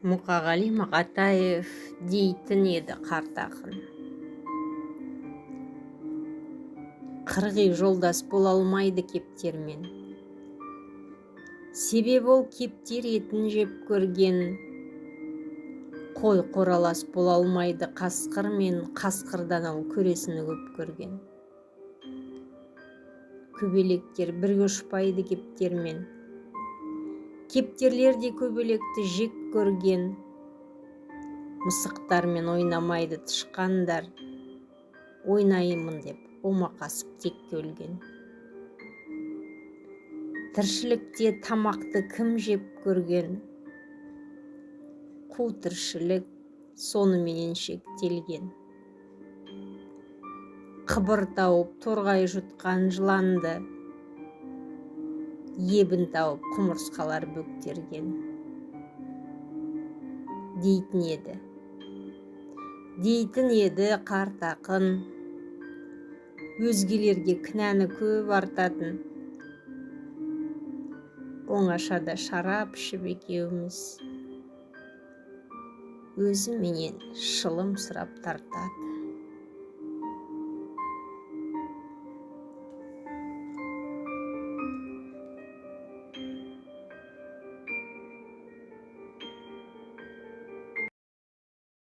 Мұқағали Мақатаев дейтін еді қарт ақын. Қырғи жолдас бола алмайды кептермен. Себебі ол кептер етін жеп көрген. Қой қоралас бола алмайды қасқырмен, қасқырдан ол көресіні көп көрген. Көбелектер бірге ұшпайды кептермен. Кептерлер де көбелекті жек көрген. Мысықтармен ойнамайды тышқандар. Ойнаймын деп омақасып текке өлген. Тіршілікте тамақты кім жеп көрген? Қу тіршілік сонымен шектелген. Қыбыр тауып торғай жұтқан жыланды, ебін тауып құмырсқалар бөктерген. Дейтін еді қарт ақын, өзгелерге кінәні көп артатын. Оңашада шарап ішіп екеуміз, өзіменен шылым сұрап тартатын.